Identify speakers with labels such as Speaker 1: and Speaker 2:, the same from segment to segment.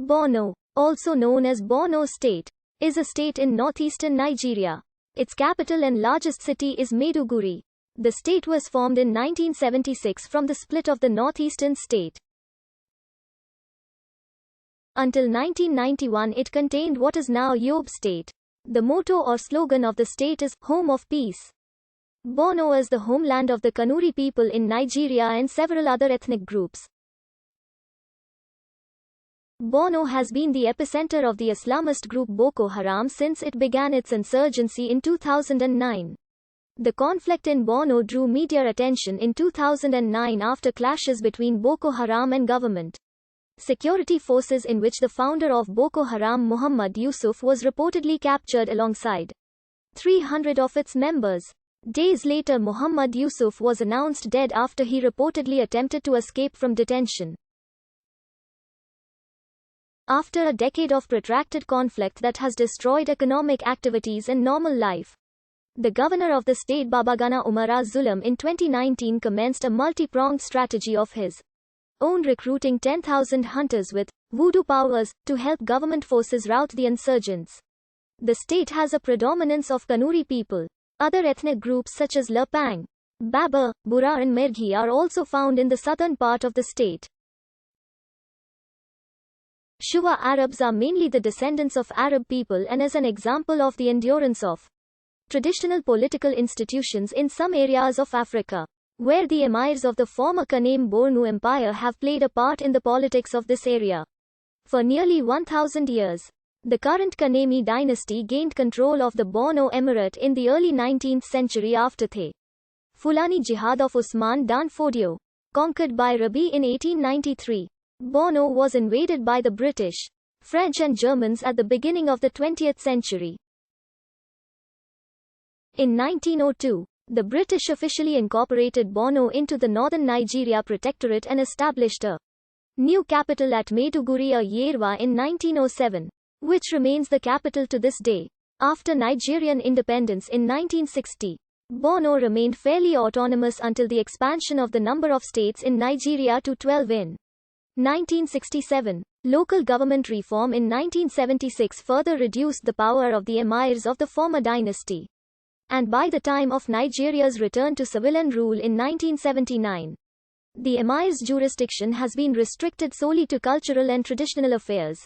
Speaker 1: Borno, also known as Borno State, is a state in northeastern Nigeria. Its capital and largest city is Maiduguri. The state was formed in 1976 from the split of the northeastern state. Until 1991 it contained what is now Yobe State. The motto or slogan of the state is, Home of Peace. Borno is the homeland of the Kanuri people in Nigeria and several other ethnic groups. Borno has been the epicenter of the Islamist group Boko Haram since it began its insurgency in 2009. The conflict in Borno drew media attention in 2009 after clashes between Boko Haram and government security forces in which the founder of Boko Haram, Muhammad Yusuf, was reportedly captured alongside 300 of its members. Days later, Muhammad Yusuf was announced dead after he reportedly attempted to escape from detention. After a decade of protracted conflict that has destroyed economic activities and normal life, the governor of the state, Babagana Umara Zulum, in 2019 commenced a multi-pronged strategy of his own, recruiting 10,000 hunters with voodoo powers to help government forces rout the insurgents. The state has a predominance of Kanuri people. Other ethnic groups such as Lapang, Babar, Bura and Merghi are also found in the southern part of the state. Shuwa Arabs are mainly the descendants of Arab people and is an example of the endurance of traditional political institutions in some areas of Africa, where the emirs of the former Kanem Bornu Empire have played a part in the politics of this area. For nearly 1,000 years, the current Kanemi dynasty gained control of the Borno Emirate in the early 19th century after the Fulani Jihad of Usman Dan Fodio, conquered by Rabi in 1893. Borno was invaded by the British, French and Germans at the beginning of the 20th century. In 1902, the British officially incorporated Borno into the northern Nigeria Protectorate and established a new capital at Maiduguri or Yerwa in 1907, which remains the capital to this day. After Nigerian independence in 1960, Borno remained fairly autonomous until the expansion of the number of states in Nigeria to 12 in 1967. Local government reform in 1976 further reduced the power of the emirs of the former dynasty. And by the time of Nigeria's return to civilian rule in 1979, the emir's jurisdiction has been restricted solely to cultural and traditional affairs.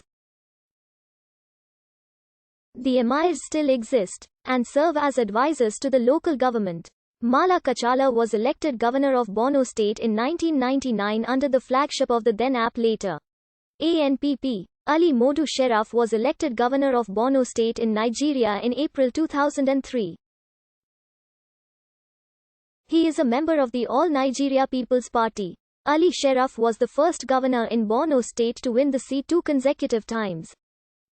Speaker 1: The emirs still exist and serve as advisors to the local government. Mala Kachala was elected governor of Borno State in 1999 under the flagship of the then later ANPP. Ali Modu Sheraf was elected governor of Borno State in Nigeria in April 2003. He is a member of the All Nigeria People's Party. Ali Sheraf was the first governor in Borno State to win the seat 2 consecutive times.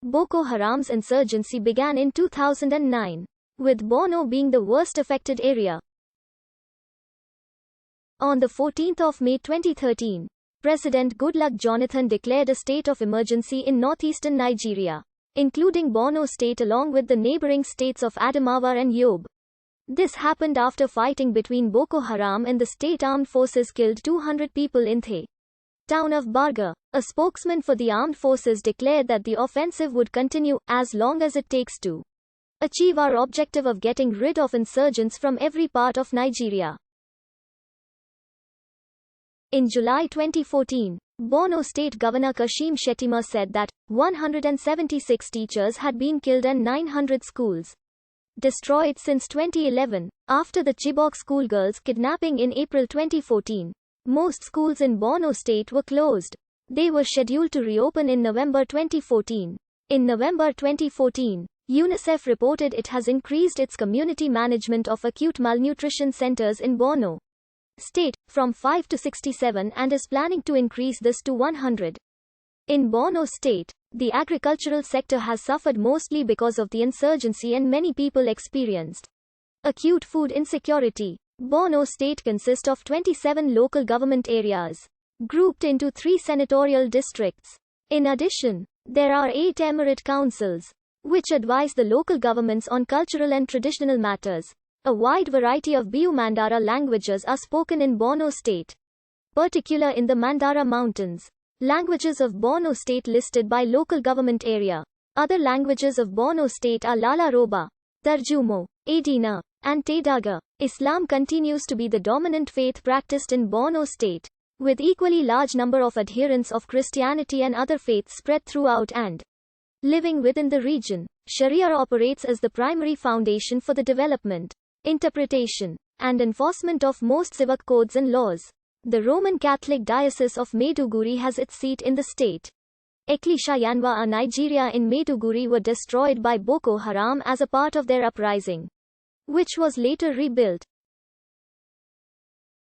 Speaker 1: Boko Haram's insurgency began in 2009, with Borno being the worst affected area. On 14 May 2013, President Goodluck Jonathan declared a state of emergency in northeastern Nigeria, including Borno State along with the neighboring states of Adamawa and Yobe. This happened after fighting between Boko Haram and the state armed forces killed 200 people in the town of Barga. A spokesman for the armed forces declared that the offensive would continue as long as it takes to achieve our objective of getting rid of insurgents from every part of Nigeria. In July 2014, Borno State Governor Kashim Shettima said that 176 teachers had been killed and 900 schools destroyed since 2011, after the Chibok schoolgirls kidnapping in April 2014. Most schools in Borno State were closed. They were scheduled to reopen in November 2014. In November 2014, UNICEF reported it has increased its community management of acute malnutrition centers in Borno State from 5 to 67 and is planning to increase this to 100. In Borno State, the agricultural sector has suffered mostly because of the insurgency and many people experienced acute food insecurity. Borno State consists of 27 local government areas, grouped into 3 senatorial districts. In addition, there are 8 emirate councils, which advise the local governments on cultural and traditional matters. A wide variety of Biu-Mandara languages are spoken in Borno State, particular in the Mandara Mountains. Languages of Borno State listed by local government area. Other languages of Borno State are Lala Roba, Tarjumo, Adina, and Tedaga. Islam continues to be the dominant faith practiced in Borno State, with equally large number of adherents of Christianity and other faiths spread throughout and living within the region. Sharia operates as the primary foundation for the development, interpretation, and enforcement of most civic codes and laws. The Roman Catholic Diocese of Maiduguri has its seat in the state. Ecclesia Yanwa, Nigeria in Maiduguri were destroyed by Boko Haram as a part of their uprising, which was later rebuilt.